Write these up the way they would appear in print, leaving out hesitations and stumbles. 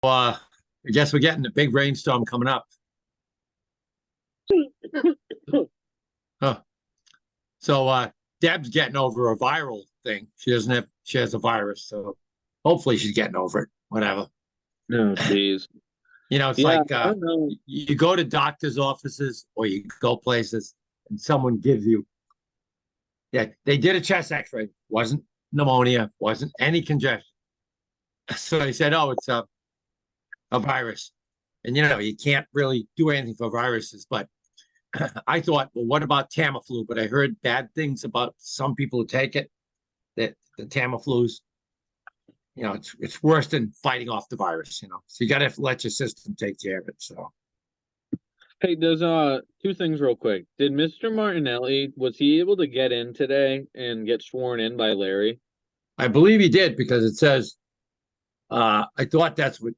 I guess we're getting a big rainstorm coming up. Huh. So Deb's getting over a viral thing. She has a virus, so hopefully she's getting over it. Whatever. No, jeez. It's Yeah, like I don't know. you go to doctor's offices or you go places and someone gives you, yeah, they did a chest x-ray, wasn't pneumonia, wasn't any congestion. So they said, oh, it's a virus. And you can't really do anything for viruses, but I thought, well, what about Tamiflu? But I heard bad things about some people who take it, that the Tamiflu's, it's worse than fighting off the virus. So you got to let your system take care of it. So, Hey, there's two things real quick. Did Mr. Martinelli, was he able to get in today and get sworn in by Larry? I believe he did because it says, I thought that's what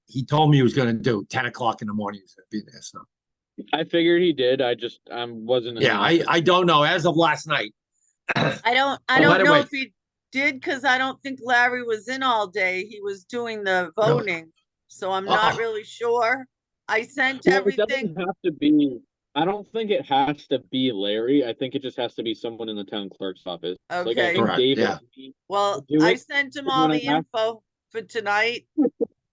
he told me he was going to do. 10 o'clock in the morning, he's going to be there. So, I figured he did. I just wasn't in the yeah, office. I don't know. As of last night, I don't know if he did, because I don't think Larry was in all day. He was doing the Really? voting, so I'm not really sure. I sent everything. It doesn't have to be. I don't think it has to be Larry. I think it just has to be someone in the town clerk's office. Like I Okay. think Correct, David. yeah. Well, do I it sent him when all I the asked- info for tonight,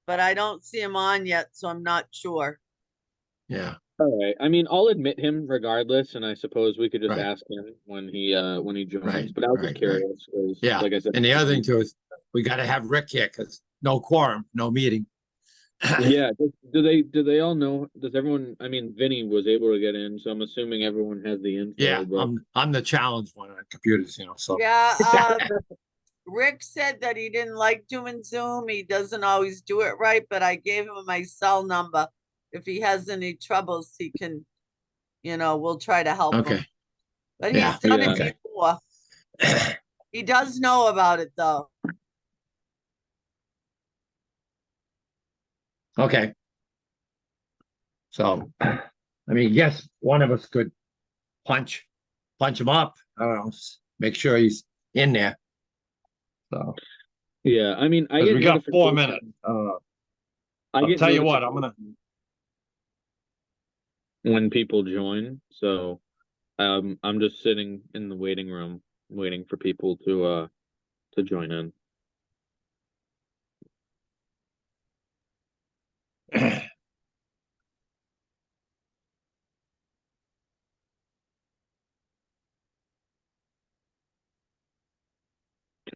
but I don't see him on yet, so I'm not sure. Yeah. All right. I mean, I'll admit him regardless, and I suppose we could just Right. ask him when he joins. Right, But I was right, just curious. 'Cause, Yeah. like I said, And the other thing too is we got to have Rick here because no quorum, no meeting. yeah. Do they all know? Does everyone? I mean, Vinny was able to get in, so I'm assuming everyone has the info. Yeah, But I'm the challenged one on computers, so Yeah, Rick said that he didn't like doing Zoom. He doesn't always do it right, but I gave him my cell number. If he has any troubles, he can, we'll try to help him. okay. But Yeah, he's done yeah. it before. He does know about it though. Okay. So, I mean, yes, one of us could punch him up. I don't know, make sure he's in there. So, Yeah, I mean, I 'cause get we got 4 notifications. minutes. I I'll get tell you what, I'm gonna. when people join, so I'm just sitting in the waiting room waiting for people to join in.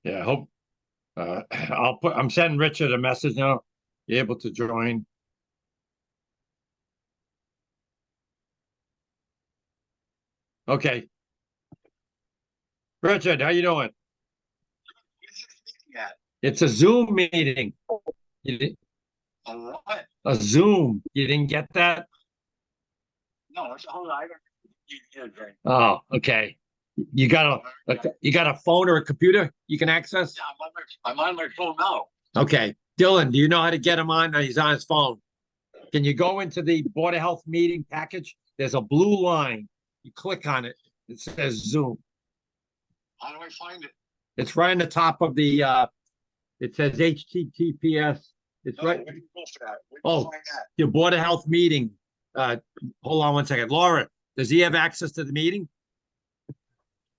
Yeah, I hope. I'm sending Richard a message now. You're able to join. Okay. Richard, how you doing? It's a Zoom meeting. You didn't, A what? a Zoom. You didn't get that? No, it's a whole item. You did, right? Oh, okay. You got a phone or a computer you can access? Yeah, I'm on my phone now. Okay. Dylan, do you know how to get him on? He's on his phone. Can you go into the Board of Health meeting package? There's a blue line. You click on it. It says Zoom. How do I find it? It's right on the top of the it says HTTPS. It's No, right. where do you go for that? Where do you Oh, find that? your Board of Health meeting. Hold on one second. Laura, does he have access to the meeting?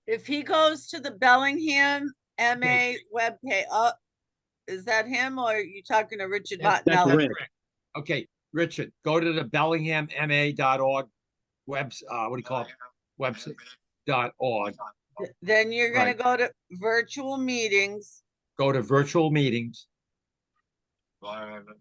If he goes to the Bellingham MA webpage, is that him or are you talking to Richard That's Martinelli? Rick. Okay, Richard, go to the BellinghamMA.org webs. What do you call it? Website.org. Then you're going Right. to go to virtual meetings. Go to virtual meetings. Whatever.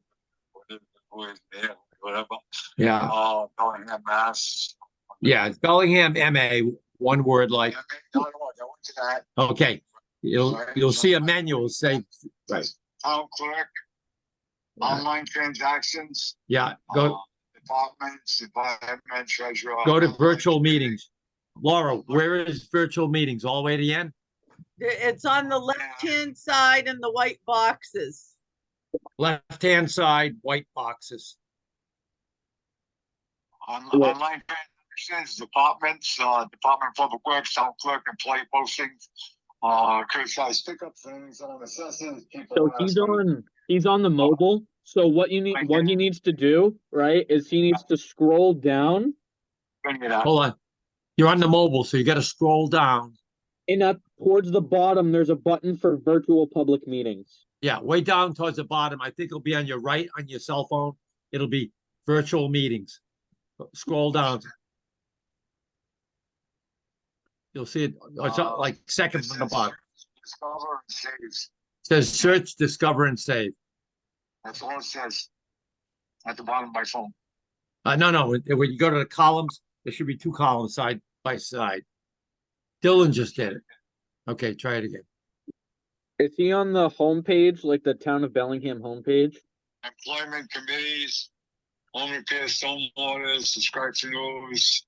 Yeah. Bellingham, Mass. Yeah, it's Bellingham MA, one word like. Go into that. Okay, you'll see a menu. It'll say right. Town clerk, online transactions. Yeah, go Departments, department treasurer. go to virtual meetings. Laura, where is virtual meetings? All the way to the end? It's on the left-hand side in the white boxes. Left-hand side, white boxes. Online transactions, departments, Department of Public Works, town clerk, employee postings, curbside pickup things, on assessors, people. So he's on the mobile. So what he needs to do, right, is he needs to scroll down Bring it up. Hold on. You're on the mobile, so you got to scroll down. and up towards the bottom, there's a button for virtual public meetings. Yeah, way down towards the bottom. I think it'll be on your right on your cell phone. It'll be virtual meetings. Scroll down. You'll see it. It's like second from the bottom. Discover and saves. It says search, discover, and save. That's all it says. At the bottom of my phone. No. When you go to the columns, there should be 2 columns side by side. Dylan just did it. Okay, try it again. Is he on the homepage, like the town of Bellingham homepage? Employment committees, home repair, stormwater, subscribe to news,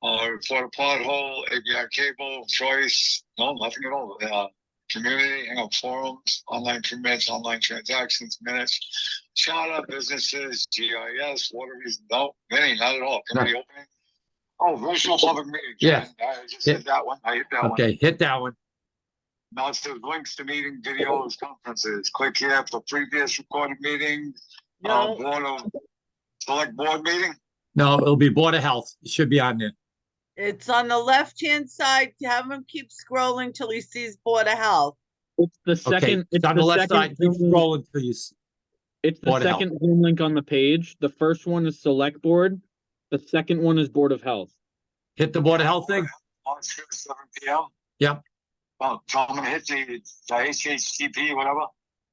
report a pothole, ABI cable, choice, no, nothing at all. Community, forums, online permits, online transactions, minutes, charter, businesses, GIS, water reason, no, many, not at all. Committee opening. Oh, virtual public meeting. Yeah. I just hit that one. I hit that one. Okay, hit that one. Now it says links to meeting videos, conferences. Click here for previous recorded meetings. No. Select board meeting. No, it'll be Board of Health. It should be on there. It's on the left-hand side. Have him keep scrolling till he sees Board of Health. It's the Okay, second. it's on the left side. Keep scrolling till you see. It's the Board of Health. second Zoom link on the page. The first one is Select Board. The second one is Board of Health. Hit the Board of Health thing. On 7 p.m. Yep. Oh, so I'm gonna hit the HTTP, whatever.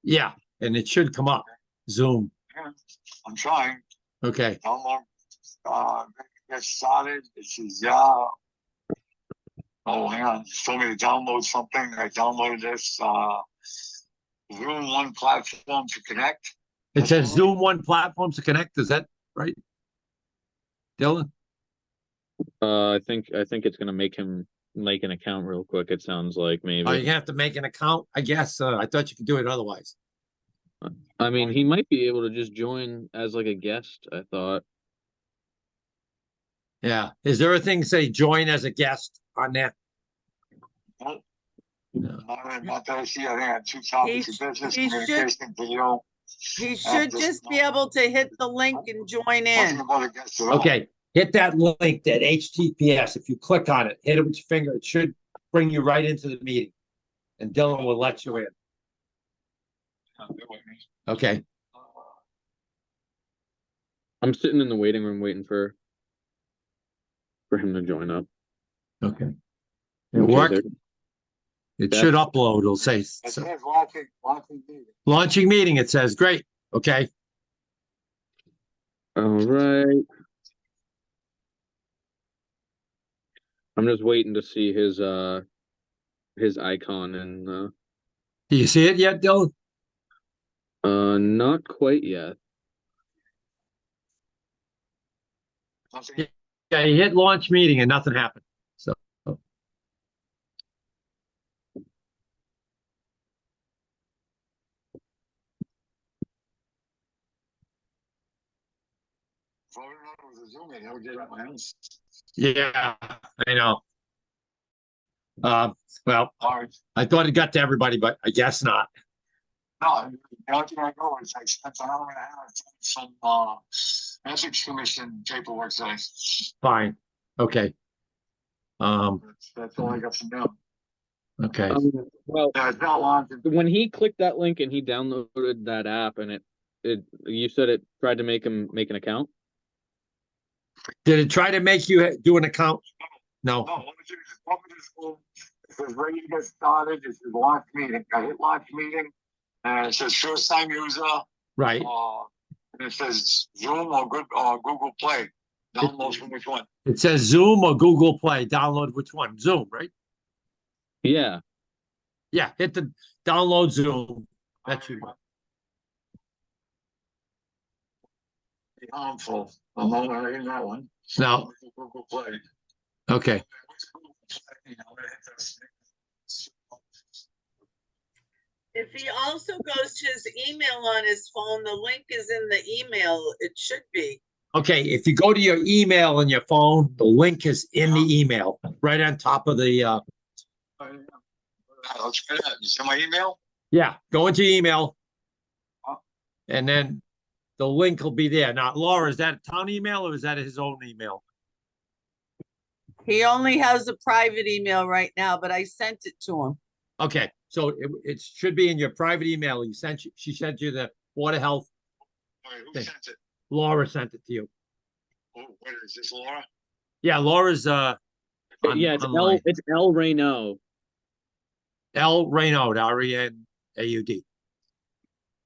Yeah, and it should come up. Zoom. Yeah, I'm trying. Okay. Download. Get started. It says yeah. Oh, hang on. It told me to download something. I downloaded this. Zoom one platform to connect. It says Zoom one platform to connect. Is that right? Dylan? I think it's gonna make him make an account real quick. It sounds like maybe. Oh, you have to make an account, I guess. I thought you could do it otherwise. I mean, he might be able to just join as like a guest, I thought. Yeah. Is there a thing say join as a guest on there? Nope. No. Not that I see. I think I had 2 topics of business, he should- communication, video. He should just be able to hit the link and join Nothing in. about a guest at all. Okay. Hit that link, that HTTPS. If you click on it, hit it with your finger, it should bring you right into the meeting. And Dylan will let you in. Okay. I'm sitting in the waiting room waiting for him to join up. Okay. It Okay, worked. there- It should upload. It'll say It says watching meeting. launching meeting. It says great. Okay. All right. I'm just waiting to see his icon and Do you see it yet, Dylan? not quite yet. Nothing. Yeah, you hit launch meeting and nothing happened. So If I would've known it was a Zoom meeting, I would get it at my house. yeah, I know. Well, All right. I thought it got to everybody, but I guess not. No, the only thing I know is I spent an hour and a half doing some ethics commission paperwork today. Fine. Okay. That's all I got from them. Okay. Well, Yeah, it's not long. when he clicked that link and he downloaded that app and you said it tried to make him make an account. Did it try to make you do an account? No. No, let me just go. It says ready to get started. It says launch meeting. I hit launch meeting. And it says first time user. Right. And it says Zoom or Google Play. Download from which one? It says Zoom or Google Play. Download which one? Zoom, right? Yeah. Yeah. Hit the download Zoom. That should work. Harmful. I'm not in that one. No. Google Play. Okay. If he also goes to his email on his phone, the link is in the email. It should be. Okay. If you go to your email on your phone, the link is in the email, right on top of the, Let's try that. You see my email? yeah, go into email. And then the link will be there. Now, Laura, is that a town email or is that his own email? He only has a private email right now, but I sent it to him. Okay, so it should be in your private email. She sent you the Board of Health. All right, who Okay. sent it? Laura sent it to you. Oh, what is this, Laura? Yeah, Laura's Yeah, it's online. It's L Raynaud. L Raynaud, Renaud.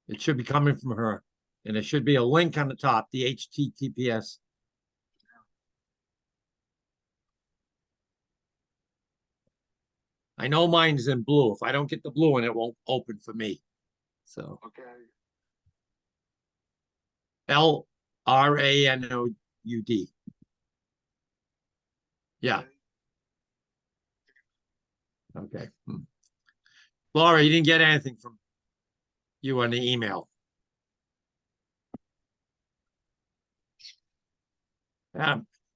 It should be coming from her. And there should be a link on the top, the HTTPS. I know mine's in blue. If I don't get the blue one, it won't open for me. So Okay. LRANOUD. Yeah. Okay. Laura, you didn't get anything from you on the email.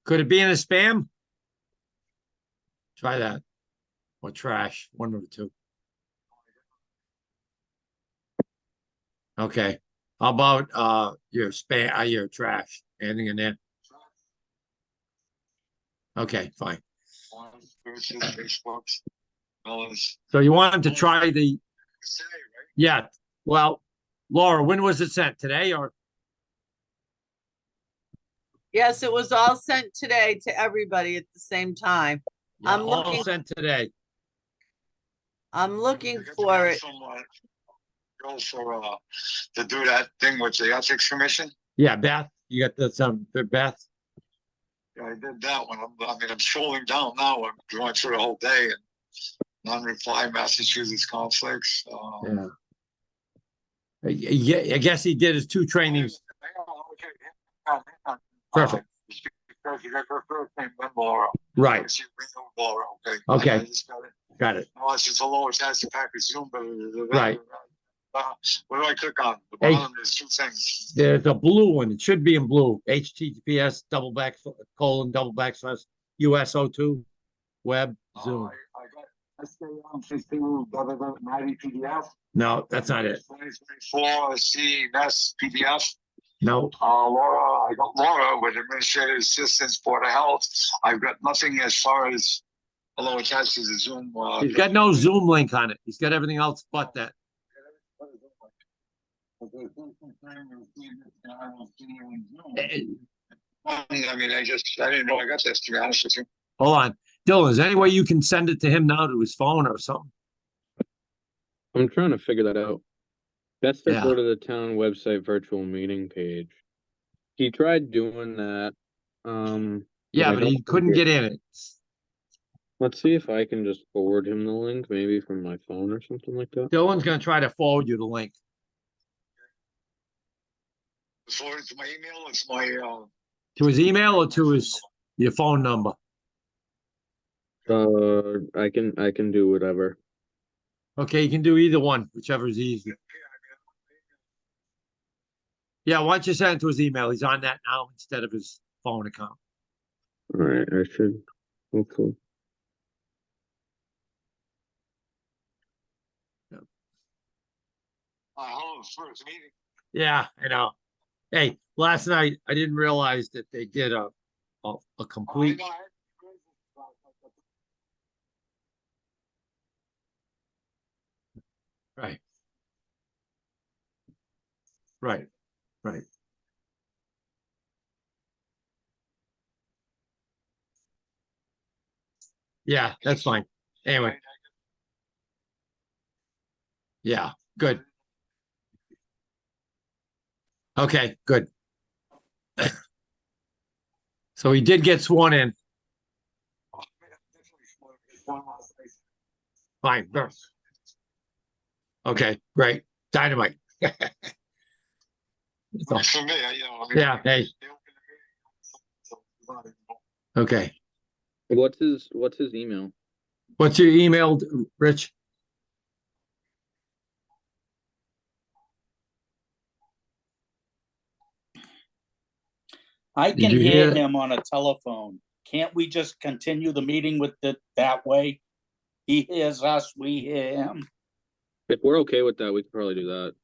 Could it be in a spam? Try that. Or trash, one of the two. Okay. How about your spam, your trash? Anything in there? Okay, fine. Facebooks. So you want to try the, Say, right? yeah. Well, Laura, when was it sent? Today or? Yes, it was all sent today to everybody at the same time. Yeah, I'm all looking- sent today. I'm looking I got to for get it. some, girls for to do that thing with the ethics commission. Yeah, Beth, you got the Beth. Yeah, I did that one. I mean, I'm scrolling down now. I'm going through the whole day and non-reply Massachusetts conflicts. Yeah, I guess he did his 2 trainings. Perfect. Because you got her first name, then Laura. Right. Laura. Okay. Okay. I just got it. Got it. No, it's just a lower tax to package Zoom, but Right. What do I click on? The Hey. bottom is 2 things. There's a blue one. It should be in blue. HTTPS /USO2 web Zoom. I got SKM 90 PDF. No, that's not it. 2024 CNES PDF. No. Laura, I got Laura with Administrative Assistance, Board of Health. I've got nothing as far as, although attached to the Zoom. He's got no Zoom link on it. He's got everything else but that. I mean, I didn't know I got this, to be honest with you. Hold on. Dylan, is there any way you can send it to him now to his phone or something? I'm trying to figure that out. Best to Yeah. go to the town website virtual meeting page. He tried doing that. Yeah, I but don't he think couldn't it- get in it. Let's see if I can just forward him the link, maybe from my phone or something like that. Dylan's gonna try to forward you the link. Forward to my email, it's my, To his email or to your phone number? I can do whatever. Okay, you can do either one, whichever is easy. Yeah, why don't you send it to his email? He's on that now instead of his phone account. All right, I should hopefully. hello, first meeting. Yeah, I know. Hey, last night I didn't realize that they did a complete. Right. Right. Right. Yeah, that's fine. Anyway, yeah, good. Okay, good. So he did get sworn in. Fine. Sure. Okay, great. Dynamite. So, For me, you know, I mean, yeah, hey, okay. What's his email? What's your email, Rich? I Did can you hear hear- him on a telephone. Can't we just continue the meeting with it that way? He hears us, we hear him. If we're okay with that, we could probably do that.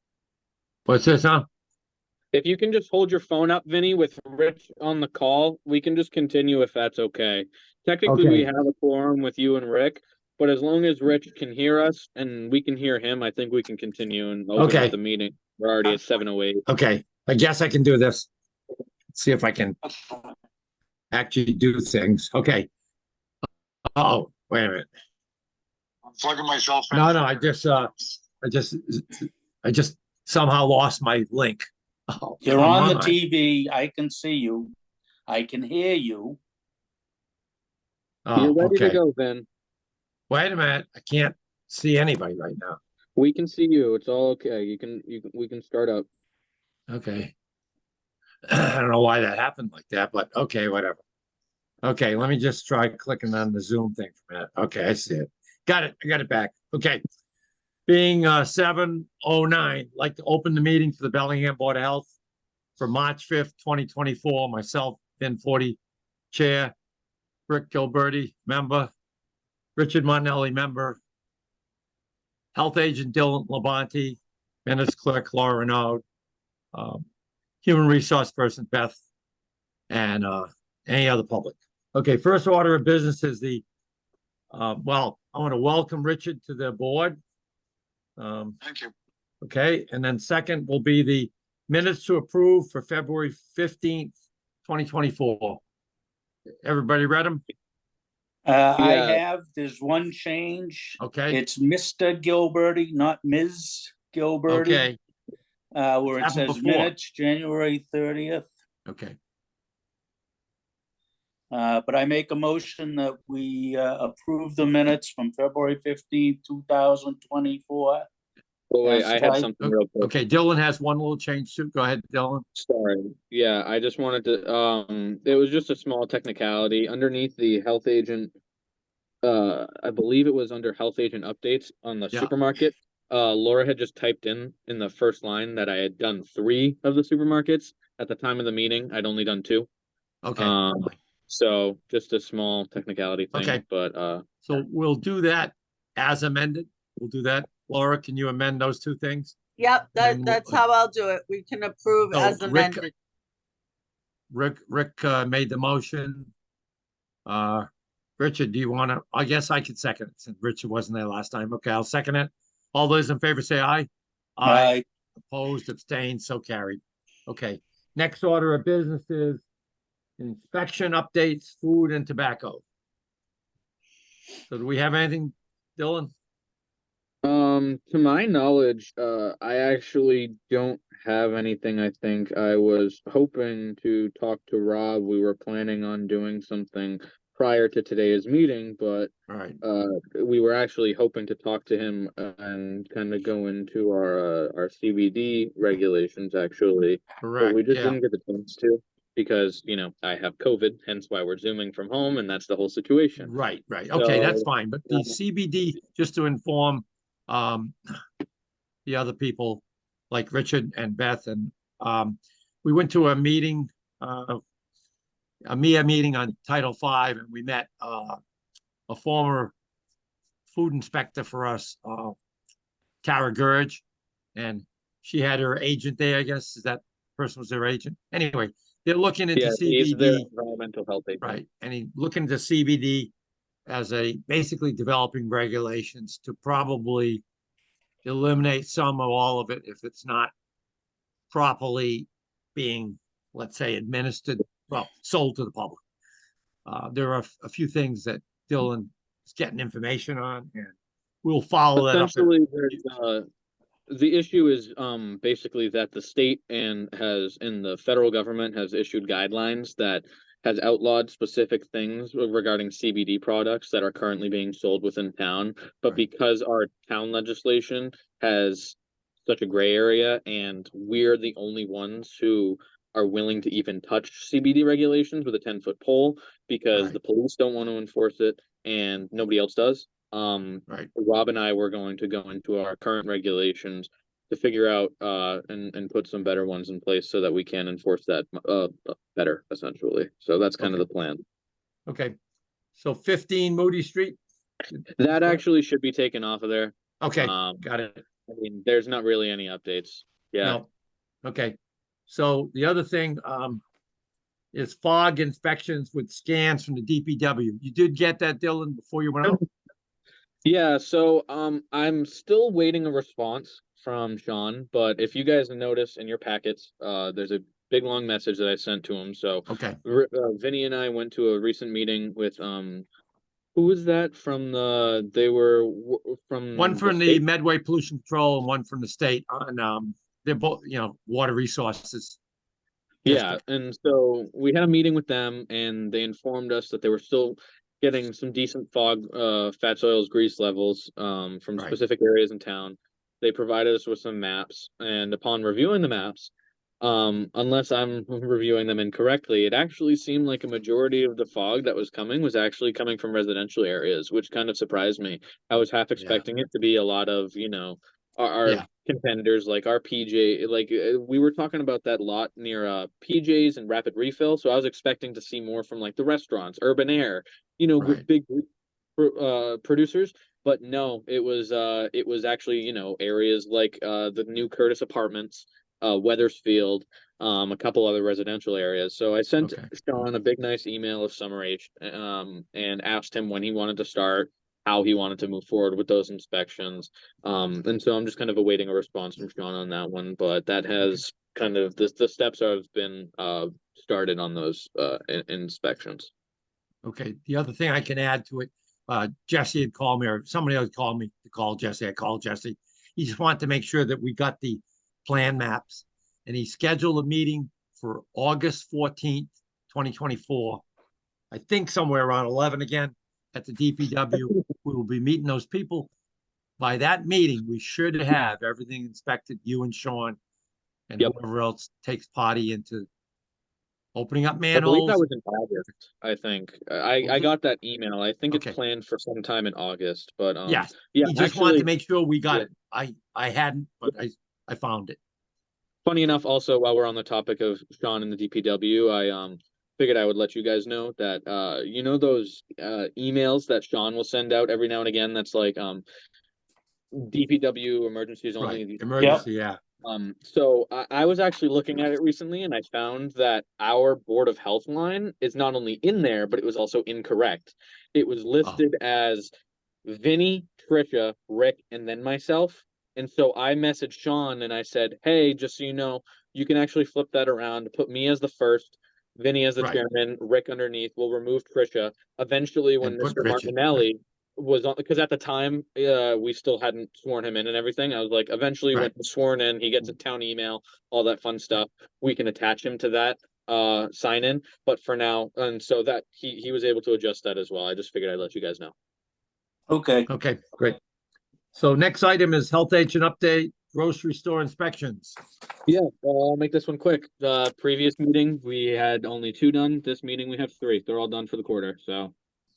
What's this, huh? If you can just hold your phone up, Vinny, with Rich on the call, we can just continue if that's okay. Technically, we Okay. have a quorum with you and Rick, but as long as Rich can hear us and we can hear him, I think we can continue and open Okay. up the meeting. We're already at 7:08. Okay, I guess I can do this. See if I can actually do things. Okay. Oh, wait a minute. I'm plugging myself in. No, I just somehow lost my link. Oh, You're come on the on. TV. I can see you. I can hear you. You're Oh, ready to okay. go, Vin. Wait a minute. I can't see anybody right now. We can see you. It's all okay. We can start up. Okay. I don't know why that happened like that, but okay, whatever. Okay, let me just try clicking on the Zoom thing for a minute. Okay, I see it. Got it. I got it back. Okay. Being 7:09, like to open the meeting for the Bellingham Board of Health for March 5th, 2024. Myself, Ben 40, Chair, Rick Gilberti, member, Richard Martinelli, member, Health Agent Dylan Labonte, Minutes Clerk Laura Renaud, Human Resource Person Beth, and any other public. Okay, first order of business is the, well, I want to welcome Richard to the board. Thank you. Okay, and then second will be the minutes to approve for February 15th, 2024. Everybody read them? I Yeah. have, there's one change. Okay, It's Mr. Gilberti, not Ms. Gilberti. okay, Where it Happened says before. minutes, January 30th. okay. But I make a motion that we approve the minutes from February 15th, 2024. Oh, wait, Yes, I had I- something real quick. Okay, Dylan has one little change too. Go ahead, Dylan. Sorry. Yeah, I just wanted to, it was just a small technicality underneath the health agent. I believe it was under health agent updates on the Yeah. supermarket. Laura had just typed in the first line that I had done 3 of the supermarkets. At the time of the meeting, I'd only done 2. Okay, So just a small technicality thing, Okay. but, so we'll do that as amended. We'll do that. Laura, can you amend those 2 things? Yep, then we'll- that's how I'll do it. We can approve So as Rick- amended. Rick made the motion. Richard, do you want to? I guess I could second it since Richard wasn't there last time. Okay, I'll second it. All those in favor say aye. I Opposed, abstained, so carried. Okay, next order of business is inspection updates, food and tobacco. So do we have anything, Dylan? to my knowledge, I actually don't have anything. I think I was hoping to talk to Rob. We were planning on doing something prior to today's meeting, but All right, we were actually hoping to talk to him and kind of go into our CBD regulations actually, but correct. we just Yeah, didn't get the chance to because, you know, I have COVID, hence why we're zooming from home, and that's the whole situation. right. Okay, that's So, fine. But the CBD, just to inform the other people like Richard and Beth, and we went to a meeting, a MIA meeting on Title V, and we met a former food inspector for us, Tara Gurge, and she had her agent there, I guess. Is that person was their agent? Anyway, they're looking into yeah, he's the CBD, environmental health agent. right? And he looking into CBD as a basically developing regulations to probably eliminate some or all of it if it's not properly being, let's say, administered, well, sold to the public. There are a few things that Dylan is getting information on, and we'll follow that up. Essentially, the issue is basically that the state and the federal government has issued guidelines that has outlawed specific things regarding CBD products that are currently being sold within town. But Right. because our town legislation has such a gray area and we're the only ones who are willing to even touch CBD regulations with a 10-foot pole because Right. the police don't want to enforce it and nobody else does. Right. Rob and I were going to go into our current regulations to figure out and put some better ones in place so that we can enforce that better, essentially. So that's kind of Okay. the plan. Okay. So 15 Moody Street. That actually should be taken off of there. Okay, got it. I mean, there's not really any updates. Yeah. No. Okay. So the other thing, is fog inspections with scans from the DPW. You did get that, Dylan, before you went out? Yeah, so I'm still waiting a response from Sean, but if you guys notice in your packets, there's a big long message that I sent to him. So Okay. Vinny and I went to a recent meeting with who was that from the they were from One the from the state? Medway Pollution Control and one from the state on, they're both, water resources Yeah, district. and so we had a meeting with them and they informed us that they were still getting some decent fog, fat soils, grease levels, from Right. specific areas in town. They provided us with some maps, and upon reviewing the maps, unless I'm reviewing them incorrectly, it actually seemed like a majority of the fog that was coming from residential areas, which kind of surprised me. I was half Yeah. expecting it to be a lot of, our Yeah. contenders like our PJ, like we were talking about that lot near PJ's and Rapid Refill, so I was expecting to see more from like the restaurants, Urban Air, Right. big producers. But no, it was actually, areas like the new Curtis Apartments, Weathersfield, a couple other residential areas. So I sent Okay. Sean a big nice email of summation, and asked him when he wanted to start, how he wanted to move forward with those inspections. And so I'm just kind of awaiting a response from Sean on that one, but that has kind of the steps have been started on those inspections. Okay. The other thing I can add to it, Jesse had called me, or somebody else called me to call Jesse. I called Jesse. He just wanted to make sure that we got the plan maps, and he scheduled a meeting for August 14th, 2024. I think somewhere around 11 again at the DPW. We will be meeting those people. By that meeting, we should have everything inspected, you and Sean and Yep. whoever else takes party into opening up I believe that manholes. was in August. I think I got that email. I think it's Okay. planned for some time in August, but Yeah. yeah, He just wanted to actually, make sure we got yeah. it. I hadn't, but I found it. Funny enough, also while we're on the topic of Sean and the DPW, I figured I would let you guys know that those emails that Sean will send out every now and again, that's like DPW emergencies Right. only. Yep. Emergency, yeah. So I was actually looking at it recently, and I found that our Board of Health line is not only in there, but it was also incorrect. It was Oh, listed as Vinny, Trisha, Rick, and then myself. And so I messaged Sean and I said, "Hey, just so you know, you can actually flip that around, put me as the first, Vinny as the right. chairman, Rick underneath. We'll remove Trisha. Eventually, when And put Mr. Richard. Right. Martinelli was on, because at the time, we still hadn't sworn him in and everything. I was like, eventually, when Right. he's sworn in, he gets a town email, all that fun stuff. We can attach him to that sign in. But for now, and so that he was able to adjust that as well. I just figured I'd let you guys know. Okay. Okay, great. So next item is health agent update, grocery store inspections. Yeah, I'll make this one quick. Previous meeting, we had only 2 done. This meeting, we have 3. They're all done for the quarter. So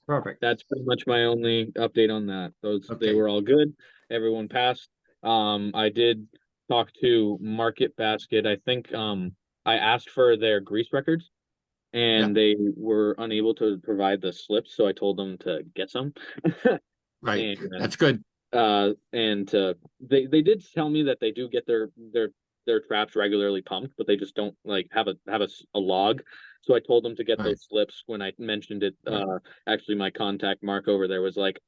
Perfect. that's pretty much my only update on that. They Okay. were all good. Everyone passed. I did talk to Market Basket. I think I asked for their grease records and they were unable to provide the slips, so I told them to get some. Right. And That's good. they did tell me that they do get their traps regularly pumped, but they just don't like have a log. So I told them to get Right. those slips. When I mentioned it, Right. actually my contact Mark over there was like,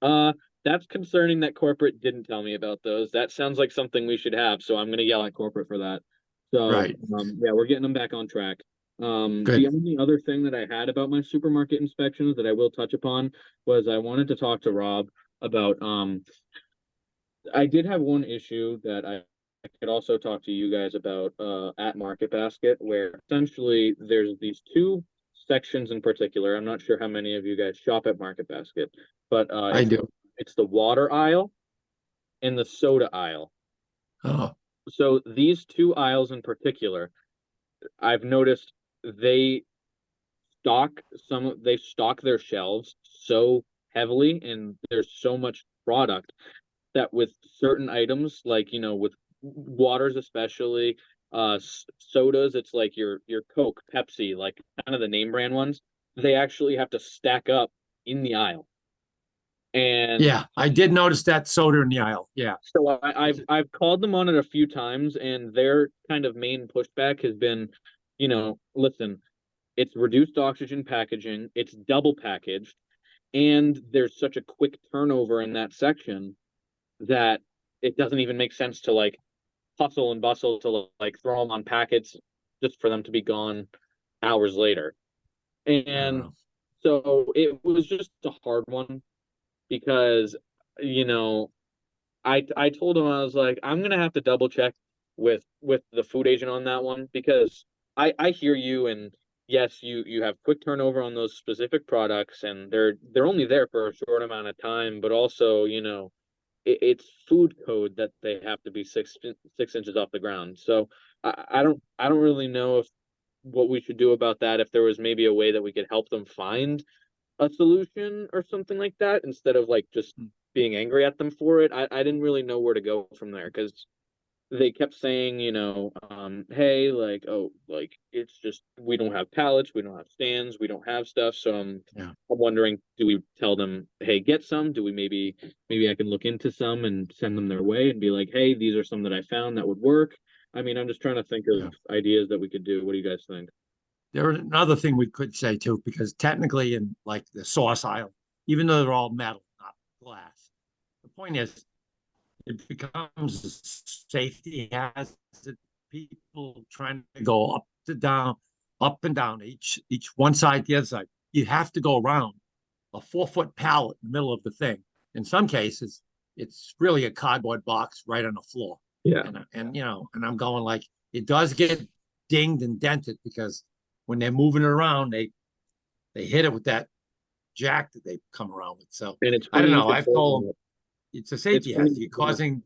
that's concerning that corporate didn't tell me about those. That sounds like something we should have, so I'm gonna yell at corporate for that. So Right. yeah, we're getting them back on track. The Good. only other thing that I had about my supermarket inspections that I will touch upon was I wanted to talk to Rob about I did have one issue that I could also talk to you guys about at Market Basket, where essentially there's these 2 sections in particular. I'm not sure how many of you guys shop at Market Basket, but I do. it's the water aisle and the soda aisle. Oh, So these 2 aisles in particular, I've noticed they they stock their shelves so heavily, and there's so much product that with certain items, like with waters especially, sodas, it's like your Coke, Pepsi, like kind of the name brand ones, they actually have to stack up in the aisle. And Yeah, I did notice that soda in the aisle. Yeah. so I've called them on it a few times, and their kind of main pushback has been, listen, it's reduced oxygen packaging, it's double packaged, and there's such a quick turnover in that section that it doesn't even make sense to like hustle and bustle to like throw them on packets just for them to be gone hours later. And know. so it was just a hard one because, you know, I told him, I was like, I'm gonna have to double check with the food agent on that one, because I hear you, and yes, you have quick turnover on those specific products, and they're only there for a short amount of time, but also, it's food code that they have to be 6 inches off the ground. So I don't really know if what we should do about that, if there was maybe a way that we could help them find a solution or something like that, instead of like just being angry at them for it. I didn't really know where to go from there, because they kept saying, hey, like, oh, like, it's just, we don't have pallets, we don't have stands, we don't have stuff. So Yeah. I'm wondering, do we tell them, hey, get some? Do we maybe I can look into some and send them their way and be like, hey, these are some that I found that would work. I mean, I'm just trying to think Yeah. of ideas that we could do. What do you guys think? There's another thing we could say too, because technically in like the sauce aisle, even though they're all metal, not glass, the point is it becomes a safety hazard. People trying to go up and down, each one side, the other side. You have to go around a 4 foot pallet in the middle of the thing. In some cases, it's really a cardboard box right on the floor. Yeah. And I'm going like, it does get dinged and dented because when they're moving it around, they hit it with that jack that they come around with. So And it's I funny don't you know. should I've say told them that. it's a It's safety funny hazard. You're causing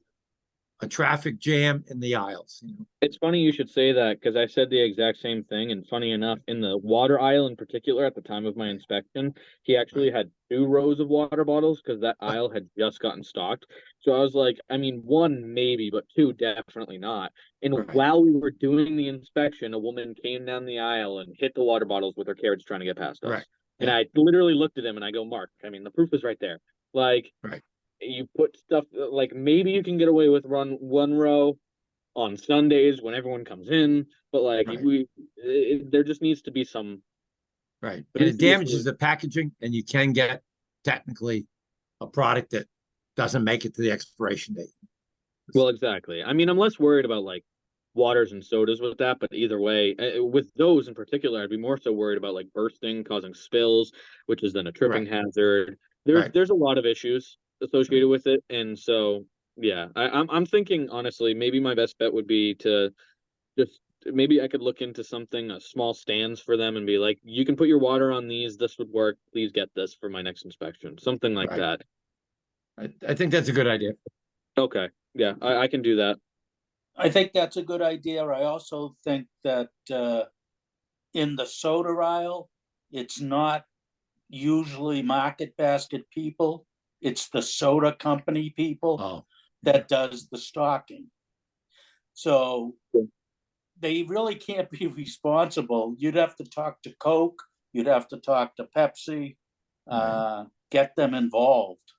a traffic jam in the aisles. It's funny you should say that, because I said the exact same thing. And funny enough, in the water aisle in particular, at the time of my inspection, he actually had 2 rows of water bottles because that aisle had just gotten stocked. So I was like, I mean, one maybe, but two definitely not. And Right. while we were doing the inspection, a woman came down the aisle and hit the water bottles with her carriage trying to get past us. Right. And Yeah. I literally looked at him and I go, Mark, I mean, the proof is right there. Like, Right. you put stuff like, maybe you can get away with run one row on Sundays when everyone comes in, but like, Right. there just needs to be some. Right. There And needs it to be a damages solution. the packaging, and you can get technically a product that doesn't make it to the expiration date. Well, exactly. I mean, I'm less worried about like waters and sodas with that, but either way, with those in particular, I'd be more so worried about like bursting, causing spills, which is then a tripping Right. hazard. There's Right. there's a lot of issues Right. associated with it, and so yeah, I'm thinking honestly, maybe my best bet would be to just maybe I could look into something, small stands for them, and be like, you can put your water on these. This would work. Please get this for my next inspection. Something like Right. that. I think that's a good idea. Okay. Yeah, I can do that. I think that's a good idea. I also think that in the soda aisle, it's not usually market basket people. It's the soda company people Oh, that does the stocking. So they really can't be responsible. You'd have to talk to Coke, you'd have to talk to Pepsi, get them involved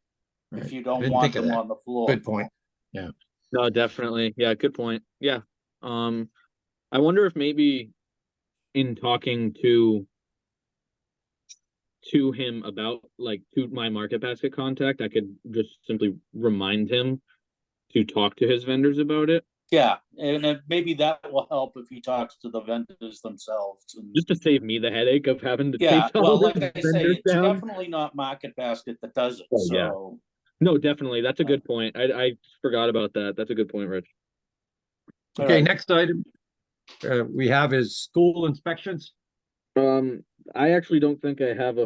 right. if you I don't didn't want think of them that. on the floor. Good point. Yeah. No, definitely. Yeah, good point. Yeah. I wonder if maybe in talking to him about like to my market basket contact, I could just simply remind him to talk to his vendors about it, Yeah, and maybe that will help if he talks to the vendors themselves. And just to save me the headache of having to yeah, chase all well, of like his I say, vendors it's down. definitely not Market Basket that does it. Oh yeah. So No, definitely. That's a good point. I forgot about that. That's a good point, Rich. all Okay. right. Next item we have is school inspections. Um, I actually don't think I have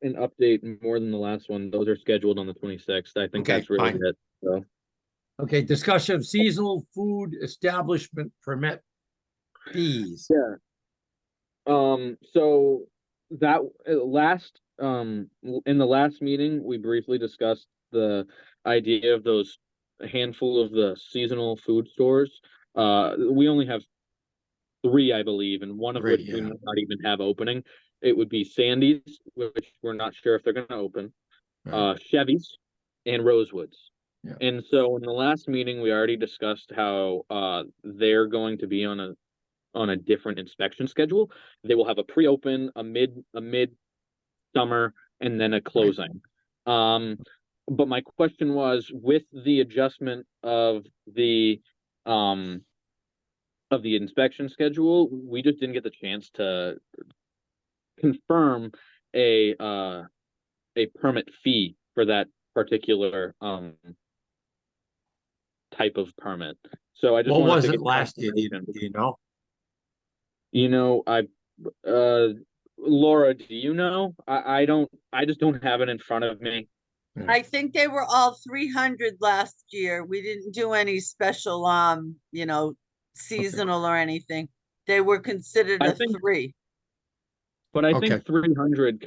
an update more than the last one. Those are scheduled on the 26th. I think Okay, that's really fine. it. So Okay. Discussion of seasonal food establishment permit fees. yeah. So that last in the last meeting, we briefly discussed the idea of those a handful of the seasonal food stores. We only have three, I believe, and one of Three, which we yeah. might not even have opening. It would be Sandy's, which we're not sure if they're going to open. Chevys, and Rosewoods. Yeah. And so in the last meeting, we already discussed how they're going to be on a different inspection schedule. They will have a pre-open, a mid summer, and then a closing. But my question was, with the adjustment of the inspection schedule, we just didn't get the chance to confirm a permit fee for that particular type of permit. So I just What wanted was to it get last year? Do confirmation. you know? You know, Laura, do you know? I don't. I just don't have it in front of me. I think they were all 300 last year. We didn't do any special, seasonal or anything. They were considered I a think- 3. But I Okay. think 300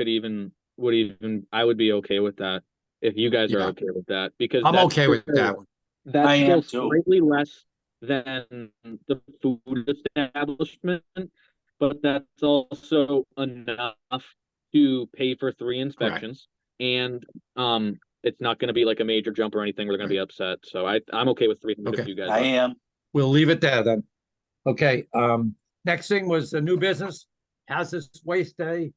I would be okay with that if you guys are Yeah. okay with that, because I'm that's okay with still- that one. That's I still am too. slightly less than the food establishment, but that's also enough to pay for 3 inspections. And it's not going to be like a major jump or anything. We're going to be upset. So I'm okay with 300 Okay. if you guys I are. am. We'll leave it there then. Okay, next thing was a new business, Hazardous Waste Day,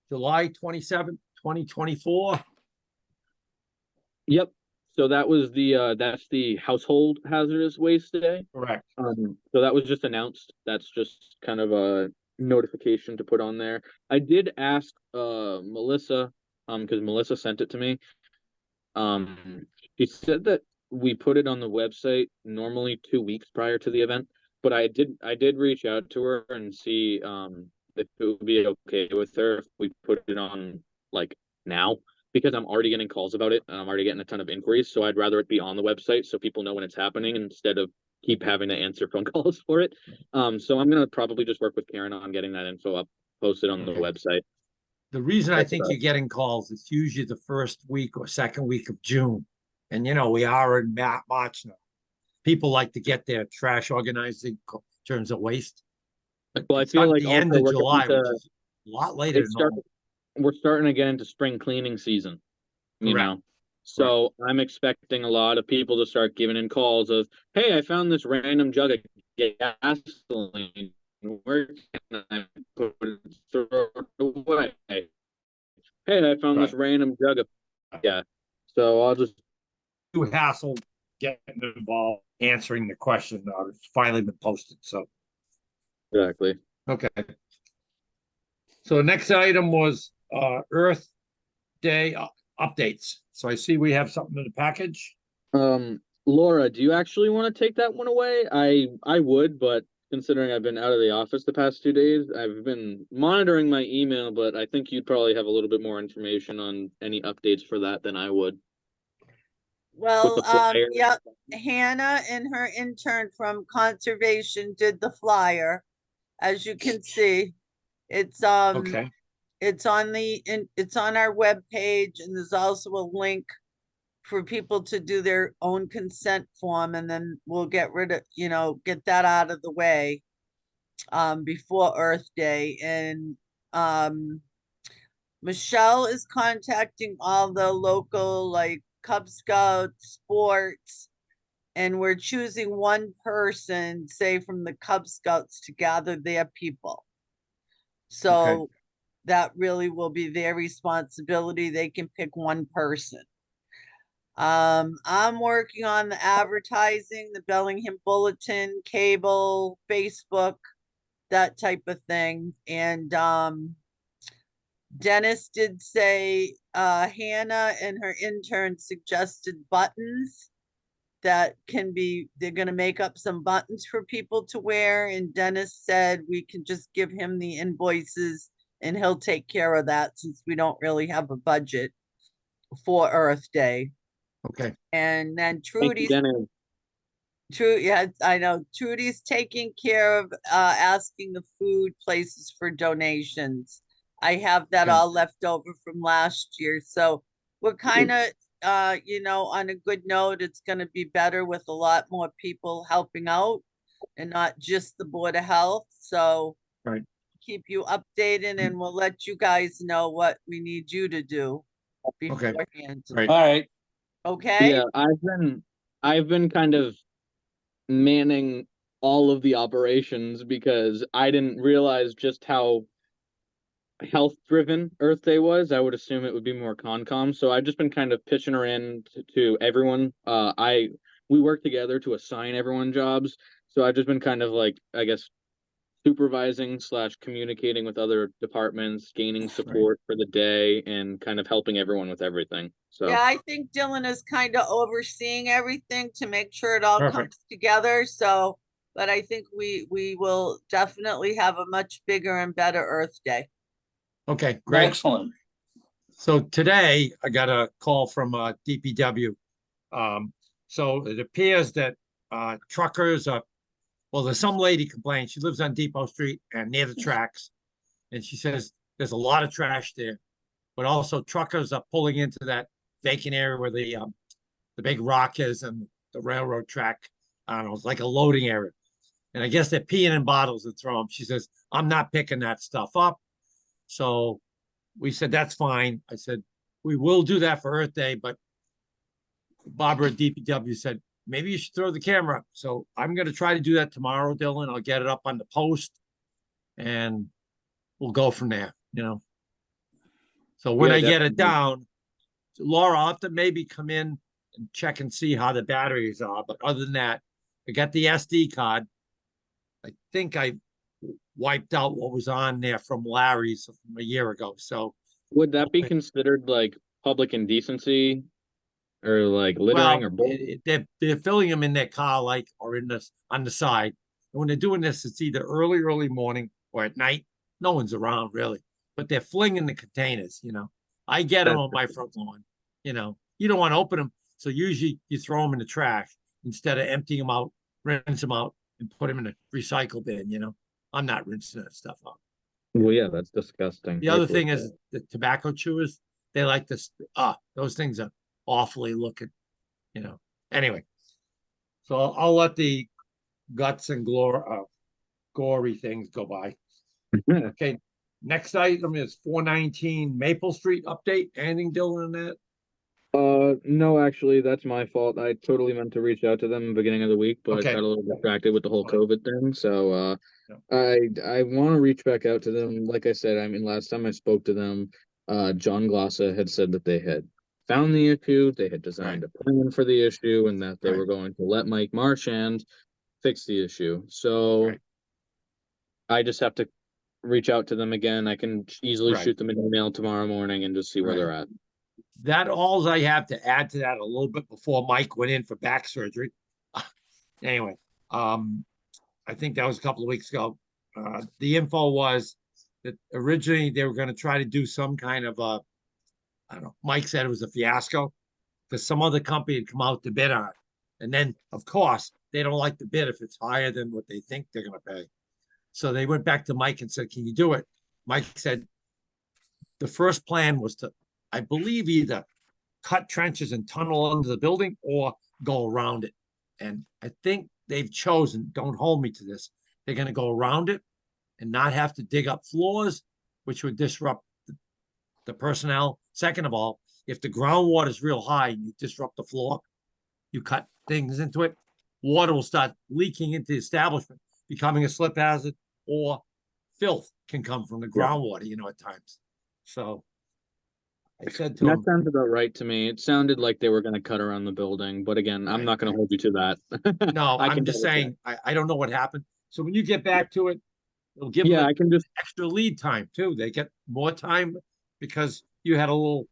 July 27th, 2024. Yep. So that was that's the household hazardous waste day. Correct. So that was just announced. That's just kind of a notification to put on there. I did ask Melissa, because Melissa sent it to me. She said that we put it on the website normally 2 weeks prior to the event, but I did reach out to her and see if it would be okay with her if we put it on like now, because I'm already getting calls about it and I'm already getting a ton of inquiries. So I'd rather it be on the website so people know when it's happening instead of keep having to answer phone calls for it. So I'm gonna probably just work with Karen on getting that info up, posted on the Okay. website. The reason I That's think about you're getting calls, it's usually the first week or second week of June. And we are in March now. People like to get their trash organized in terms of waste. Well, I It's feel not like the end also of we're July, getting which to is a lot later than normal. we're starting to get into spring cleaning season, you Correct. know. So I'm expecting a lot of people to start giving in calls of, "Hey, I found this random jug of gasoline. Where can I put it? Throw it away? Hey, I found this random jug of So I'll just Too hassle getting involved, answering the question. Now it's finally been posted. So exactly. okay. So the next item was Earth Day updates. So I see we have something in the package. Laura, do you actually want to take that one away? I would, but considering I've been out of the office the past 2 days, I've been monitoring my email, but I think you'd probably have a little bit more information on any updates for that than I would. Well, flyer. yeah, Hannah and her intern from conservation did the flyer. As you can see, it's Okay. it's on it's on our webpage, and there's also a link for people to do their own consent form, and then we'll get rid of, get that out of the way before Earth Day. And Michelle is contacting all the local like Cub Scouts, sports, and we're choosing one person, say from the Cub Scouts, to gather their people. So Okay. that really will be their responsibility. They can pick one person. I'm working on the advertising, the Bellingham Bulletin, cable, Facebook, that type of thing. And Dennis did say Hannah and her intern suggested buttons that they're going to make up some buttons for people to wear. And Dennis said we can just give him the invoices and he'll take care of that, since we don't really have a budget for Earth Day. Okay. And then Thank you, Dennis. Yeah, I know. Trudy's taking care of asking the food places for donations. I have that Okay. all left over from last year. So we're kind of, on a good note. It's going to be better with a lot more people helping out and not just the Board of Health. So Right. keep you updated, and we'll let you guys know what we need you to do. beforehand, Right. All right, okay? Yeah, I've been kind of manning all of the operations because I didn't realize just how health driven Earth Day was. I would assume it would be more Concom. So I've just been kind of pitching her in to everyone. We work together to assign everyone jobs. So I've just been kind of like, I guess, supervising / communicating with other departments, gaining support for the day, and kind of helping everyone with everything. So Yeah, I think Dylan is kind of overseeing everything to make sure it all Perfect. comes together, so, but I think we will definitely have a much bigger and better Earth Day. Okay, great. excellent. So today I got a call from DPW. So it appears that truckers are, well, there's some lady complaining. She lives on Depot Street and near the tracks. And she says there's a lot of trash there, but also truckers are pulling into that vacant area where the big rock is and the railroad track. I don't know, it's like a loading area. And I guess they're peeing in bottles and throwing them. She says, I'm not picking that stuff up. So we said, that's fine. I said, we will do that for Earth Day, but Barbara at DPW said, maybe you should throw the camera up. So I'm going to try to do that tomorrow, Dylan. I'll get it up on the post and we'll go from there, you know. So when Yeah, I get it definitely. down, Laura, I'll have to maybe come in and check and see how the batteries are. But other than that, I got the SD card. I think I wiped out what was on there from Larry's from a year ago. So, would that be considered like public indecency or like littering well, or both? they're filling them in their car, like, or in this on the side. And when they're doing this, it's either early morning or at night. No one's around really, but they're flinging the containers. You know, I get them on my front lawn. You know, you don't want to open them, so usually you throw them in the trash instead of emptying them out, rinse them out, and put them in a recycle bin. You know, I'm not rinsing that stuff out. Well, yeah, that's disgusting. The other thing is the tobacco chewers. They like this. Those things are awfully looking. You know. Anyway, so I'll let the guts and gory things go by. Okay. Next item is 419 Maple Street update. Anything, Dylan, on that? No, actually, that's my fault. I totally meant to reach out to them at the beginning of the week, but Okay. got a little distracted with the whole Fine. COVID thing. So, Yeah. I want to reach back out to them. Like I said, I mean, last time I spoke to them, John Glossa had said that they had found the issue, they had designed a plan for the issue, and that they were going to let Mike Marchand fix the issue. So Right. I just have to reach out to them again. I can easily Right. shoot them an email tomorrow morning and just see where Right. they're at. That all I have to add to that a little bit before Mike went in for back surgery. Anyway, I think that was a couple of weeks ago. The info was that originally they were going to try to do some kind of I don't know. Mike said it was a fiasco because some other company had come out to bid on it. And then, of course, they don't like the bid if it's higher than what they think they're going to pay. So they went back to Mike and said, can you do it? Mike said the first plan was to, I believe, either cut trenches and tunnel under the building or go around it. And I think they've chosen, don't hold me to this, they're going to go around it and not have to dig up floors, which would disrupt the personnel. Second of all, if the groundwater is real high and you disrupt the floor, you cut things into it, water will start leaking into the establishment, becoming a slip hazard, or filth can come from the groundwater, you know, at times. So I said to That him, sounds about right to me. It sounded like they were going to cut around the building, but again, I'm not going to hold you to that. no, I can I'm just double check. saying, I don't know what happened. So when you get back to it, it'll give Yeah, them I can just extra lead time too. They get more time because you had a little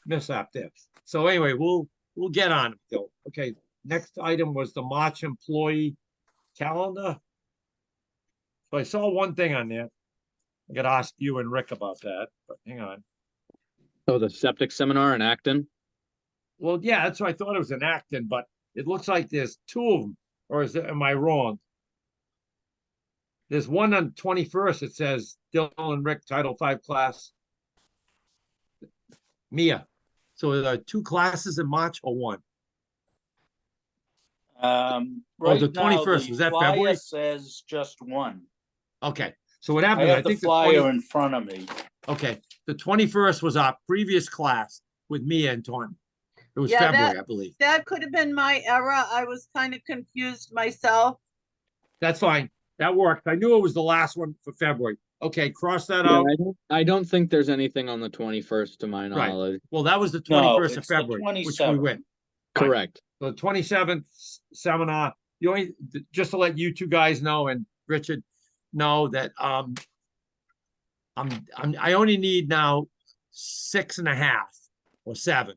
mishap there. So anyway, we'll get on it, Bill. Okay, next item was the March employee calendar. So I saw one thing on there. I got to ask you and Rick about that, but hang on. the septic seminar in Acton. Well, yeah, that's what I thought it was in Acton, but it looks like there's two of them, or am I wrong? There's one on 21st. It says Dylan and Rick, Title V class. Mia. So are there two classes in March or one? Right the now, 21st, the was that flyer February? says just one. Okay. So what I happened? have I the think flyer in front of me. okay. The 21st was our previous class with me and Taunton. It was Yeah, February, I believe. That could have been my error. I was kind of confused myself. That's fine. That worked. I knew it was the last one for February. Okay, cross that Yeah, out. I don't think there's anything on the 21st to my Right. knowledge. Well, that was the No, 21st of it's the February, which we 27th. went. Right. Correct. The 27th seminar, the only, just to let you two guys know and Richard know that I only need now 6.5 or 7.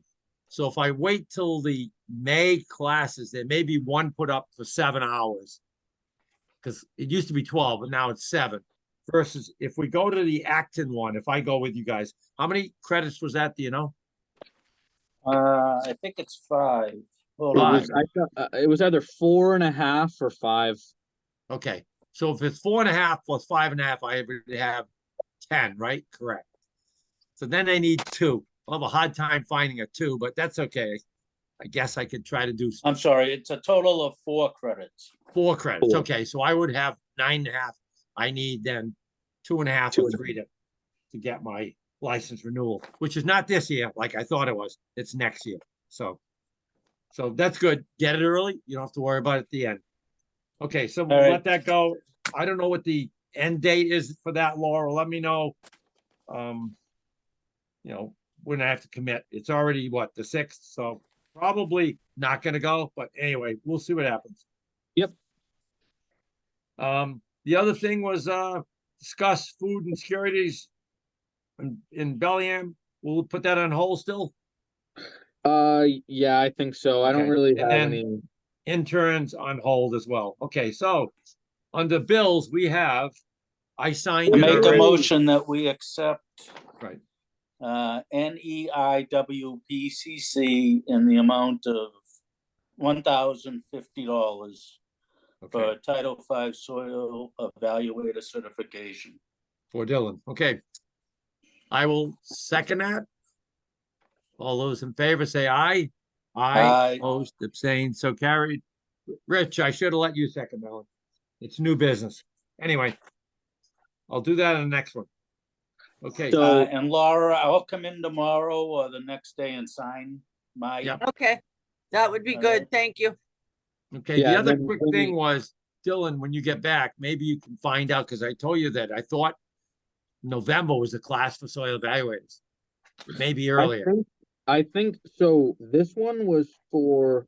So if I wait till the May classes, there may be one put up for 7 hours. Because it used to be 12, but now it's 7. Versus if we go to the Acton one, if I go with you guys, how many credits was that? Do you know? I think it's 5. Hold It on. was, it was either 4.5 or 5. Okay. So if it's 4.5 plus 5.5, I would have 10, right? Correct. So then I need 2. I'll have a hard time finding a 2, but that's okay. I guess I could try to do I'm sorry, it's a total of 4 credits. 4 credits. 4. Okay. So I would have 9.5. I need then 2.5 or 3 to get my license renewal, which is not this year, like I thought it was. It's next year. So that's good. Get it early. You don't have to worry about it at the end. Okay, so we'll right. let that go. I don't know what the end date is for that, Laura. Let me know. You know, when I have to commit. It's already what, the 6th, so probably not gonna go, but anyway, we'll see what happens. Yep. The other thing was discuss food and securities in Bellingham. We'll put that on hold still. Yeah, I think so. I don't Okay. really And have then- any. Interns on hold as well. Okay, so under bills, we have, I signed I it make a already. motion that we accept Right, NEIWPCC in the amount of $1,050 okay, for Title V Soil Evaluator Certification. for Dylan, okay. I will second that. All those in favor say aye. Aye. Opposed, abstained, so carried. Rich, I should have let you second that one. It's new business. Anyway, I'll do that in the next one. Okay, So- And Laura, I'll come in tomorrow or the next day and sign my. Yep. Okay, that would be All good. right. Thank you. okay, Yeah, the other then- quick then thing we- was, Dylan, when you get back, maybe you can find out, because I told you that I thought November was the class for soil evaluators. Maybe earlier. I think so. This one was for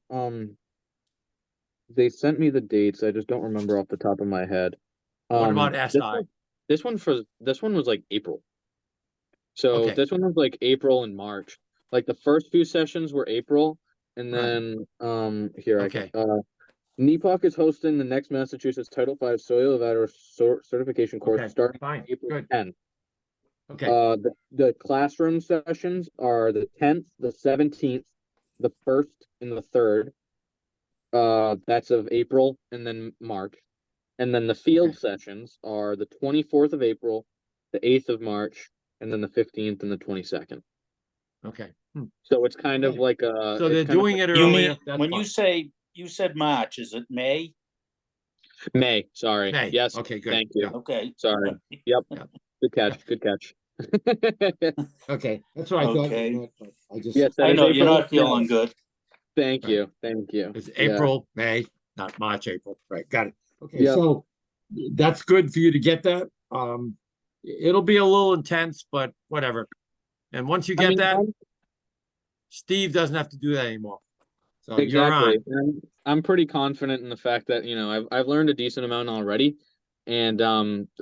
they sent me the dates. I just don't remember off the top of my head. What about This SI? one, this one was like April. So Okay. this one was like April and March. Like the first few sessions were April, and Right. then here Okay. NEPOC is hosting the next Massachusetts Title V Soil Evaluator Certification course Okay, starting fine, April good. 10th. Okay, The classroom sessions are the 10th, the 17th, the 1st, and the 3rd. That's of April and then March. And then the field Okay. sessions are the 24th of April, the 8th of March, and then the 15th and the 22nd. okay. So it's kind of Okay. like a. So they're doing it You earlier. mean, That's when fine. you said March, is it May? May, sorry. May. Yes. Okay, good. Thank you. Yeah. Okay. Sorry. Yep. Yeah. Good catch. Good catch. Okay, that's what I thought. Okay. You meant, but I just, Yes, that I is know you're April. not feeling good. Thank Right. you. Thank you. it's Yeah. April, May, not March, April. Right, got it. Okay, Yep. so that's good for you to get that. It'll be a little intense, but whatever. And once you I get mean, that, Steve doesn't have to do that anymore. So exactly. you're on. And I'm pretty confident in the fact that, I've learned a decent amount already. And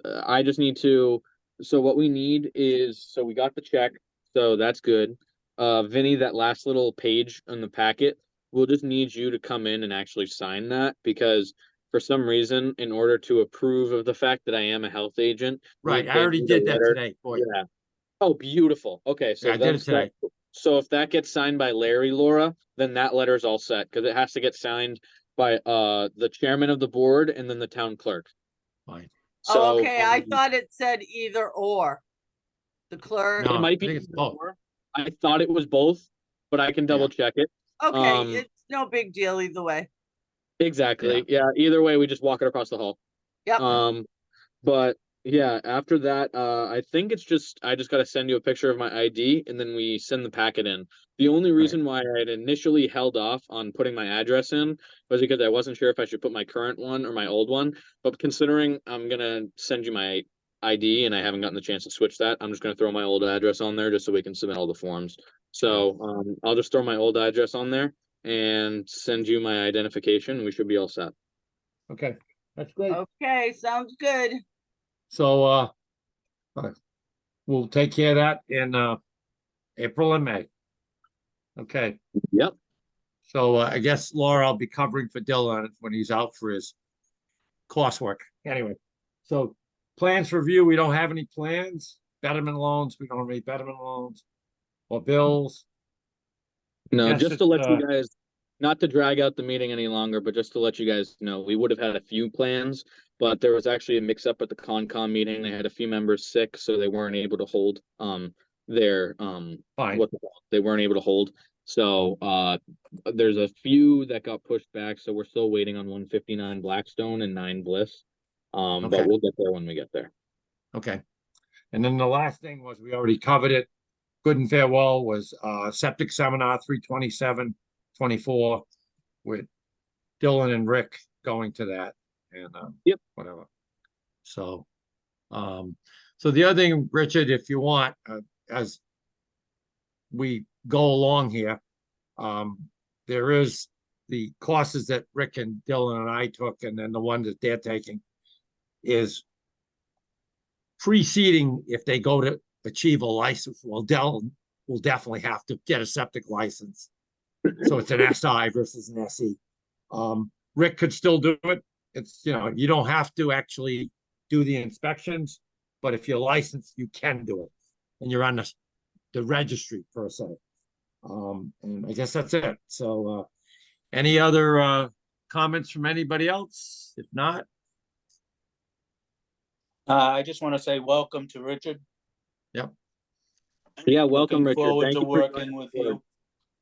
I just need to, so what we need is, so we got the check, so that's good. Vinny, that last little page on the packet, we'll just need you to come in and actually sign that, because for some reason, in order to approve of the fact that I am a health agent. Right, I they already need a did that letter. today for you. Yeah. Oh, beautiful. Okay, so Yeah, I did it today. so if that gets signed by Larry, Laura, then that letter's all set, because it has to get signed by the chairman of the board and then the town clerk. Fine. So Oh, okay, I thought it said either or. The clerk. No, it might I be think it's either both. or. I thought it was both, but I can double check it. Okay, it's no big deal either way. Exactly. Yeah. Either way, we just walk it across the hall. Yep. But Yeah, after that, I think it's just I just gotta send you a picture of my ID and then we send the packet in. The only reason why I had initially held off on putting my address in was because I wasn't sure if I should put my current one or my old one. But considering I'm gonna send you my ID and I haven't gotten the chance to switch that, I'm just gonna throw my old address on there just so we can submit all the forms. So I'll just throw my old address on there and send you my identification. We should be all set. Okay, that's great. Okay, sounds good. So, we'll take care of that in, April and May. Okay, Yep. so I guess Laura, I'll be covering for Dylan when he's out for his coursework. Anyway, so plans review, we don't have any plans. Betterment loans, we don't have any betterment loans or bills. No, Guess just to let it's, you guys, not to drag out the meeting any longer, but just to let you guys know, we would have had a few plans, but there was actually a mix-up at the Concom meeting. They had a few members sick, so they weren't able to hold their Fine. they weren't able to hold. So there's a few that got pushed back, so we're still waiting on 159 Blackstone and 9 Bliss. Okay. But we'll get there when we get there. Okay. And then the last thing was, we already covered it. Good and farewell was septic seminar 3/27/24 with Dylan and Rick going to that, and Yep. whatever. So so the other thing, Richard, if you want, as we go along here, there is the courses that Rick and Dylan and I took, and then the one that they're taking is preceding if they go to achieve a license. Well, Dylan will definitely have to get a septic license. So it's an SI versus an SE. Rick could still do it. It's, you don't have to actually do the inspections, but if you're licensed, you can do it. And you're on the registry per se. And I guess that's it. So any other comments from anybody else? If not, I just want to say welcome to Richard. yep. Yeah, welcome, Looking Richard. forward Thank to you for working joining with the board.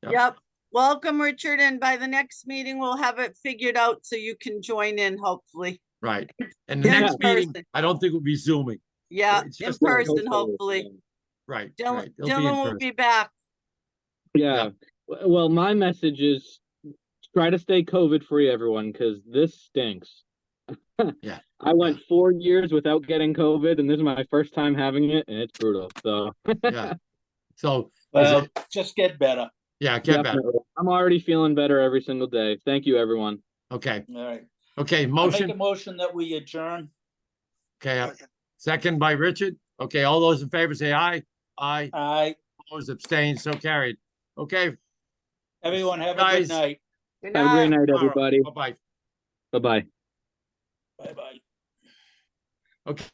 you. Yep. Welcome, Richard. And by the next meeting, we'll have it figured out so you can join in, hopefully. Right. And the In next meeting, person. I don't think we'll be Zooming. Yeah, It's in just person, Hopefully. hopefully. Right. Dylan, Right. It'll be in Dylan will person. be back. Yeah. Well, my message is try to stay COVID free, everyone, because this stinks. Yeah. I went 4 years without getting COVID, and this is my first time having it, and it's brutal. So Yeah. So Well, it, just get better. yeah, get better. definitely. I'm already feeling better every single day. Thank you, everyone. Okay. All right. Okay. I make a Motion. motion that we adjourn. Okay. Second by Richard. Okay. All those in favor say aye. Aye. Aye. Opposed, abstained, so carried. Okay. Everyone have a Guys. good night. Good Have a great night. night, everybody. Bye-bye. Bye-bye. Bye-bye. Okay.